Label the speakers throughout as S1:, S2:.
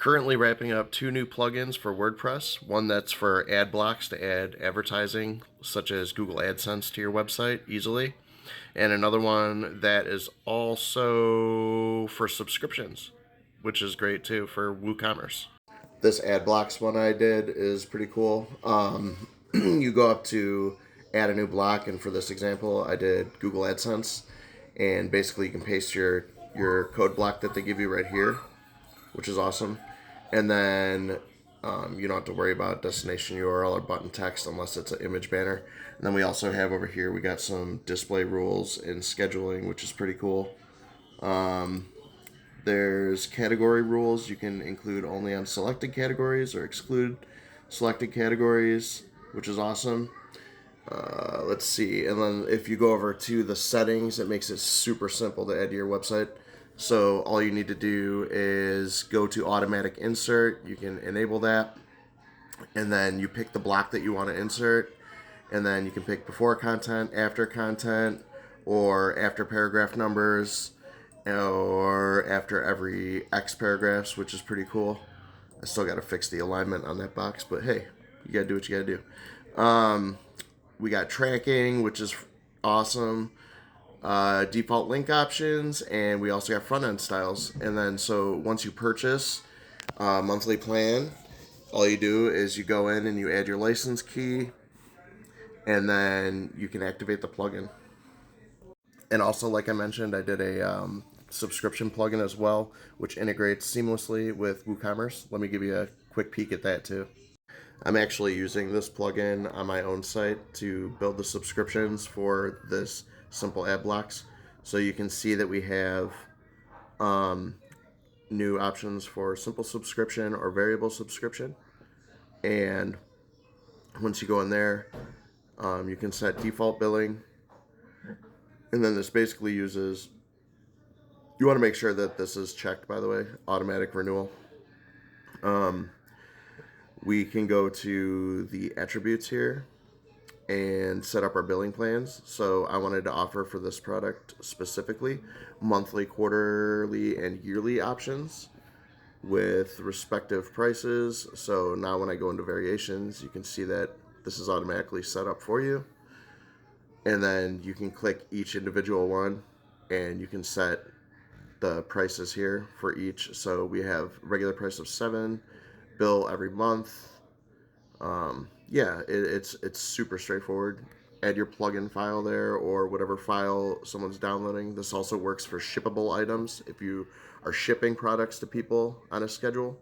S1: Currently wrapping up 2 new plugins for WordPress. One that's for ad blocks to add advertising, such as Google AdSense, to your website easily. And another one that is also for subscriptions, which is great too for WooCommerce. This ad blocks one I did is pretty cool. You go up to add a new block, and for this example, I did Google AdSense, and basically you can paste your code block that they give you right here, which is awesome. And then you don't have to worry about destination URL or button text unless it's an image banner. And then we also have over here, we got some display rules and scheduling, which is pretty cool. There's category rules. You can include only on selected categories or exclude selected categories, which is awesome. Let's see. And then if you go over to the settings, it makes it super simple to add to your website. So all you need to do is go to automatic insert. You can enable that. And then you pick the block that you want to insert. And then you can pick before content, or after paragraph numbers, or after every X paragraphs, which is pretty cool. I still got to fix the alignment on that box, but hey, you got to do what you got to do. We got tracking, which is awesome. Default link options, and we also got front end styles. And then so once you purchase a monthly plan, all you do is you go in and you add your license key, and then you can activate the plugin. And also, like I mentioned, I did a subscription plugin as well, which integrates seamlessly with WooCommerce. Let me give you a quick peek at that too. I'm actually using this plugin on my own site to build the subscriptions for this simple ad blocks. So you can see that we have new options for simple subscription or variable subscription. And once you go in there, you can set default billing. And then this basically uses, you want to make sure that this is checked, by the way, automatic renewal. We can go to the attributes here and set up our billing plans. So I wanted to offer for this product specifically monthly, quarterly, and yearly options with respective prices. So now when I go into variations, you can see that this is automatically set up for you. And then you can click each individual one and you can set the prices here for each. So we have regular price of $7, bill every month. It's super straightforward. Add your plugin file there or whatever file someone's downloading. This also works for shippable items if you are shipping products to people on a schedule.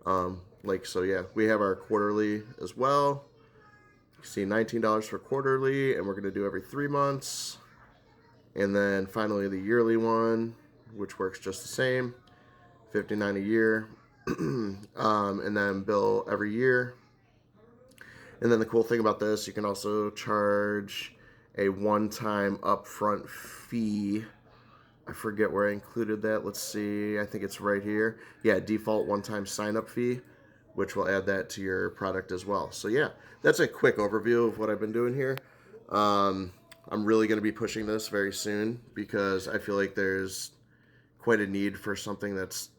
S1: We have our quarterly as well. You see $19 for quarterly, and we're going to do every 3 months. And then finally the yearly one, which works just the same, $59 a year. And then bill every year. And then the cool thing about this, you can also charge a one-time upfront fee. I forget where I included that. Let's see. I think it's right here. Yeah, default one-time sign-up fee, which will add that to your product as well. So yeah, that's a quick overview of what I've been doing here. I'm really going to be pushing this very soon because I feel like there's quite a need for something that's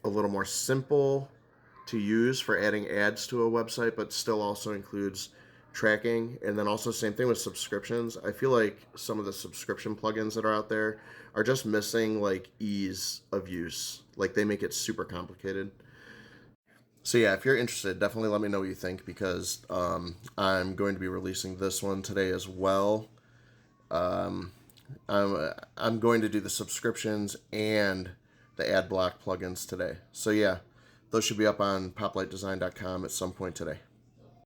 S1: a little more simple to use for adding ads to a website, but still also includes tracking. And then also same thing with subscriptions. I feel like some of the subscription plugins that are out there are just missing like ease of use. Like they make it super complicated. So yeah, if you're interested, definitely let me know what you think because I'm going to be releasing this one today as well. I'm going to do the subscriptions and the ad block plugins today. So yeah, those should be up on poplightdesign.com at some point today.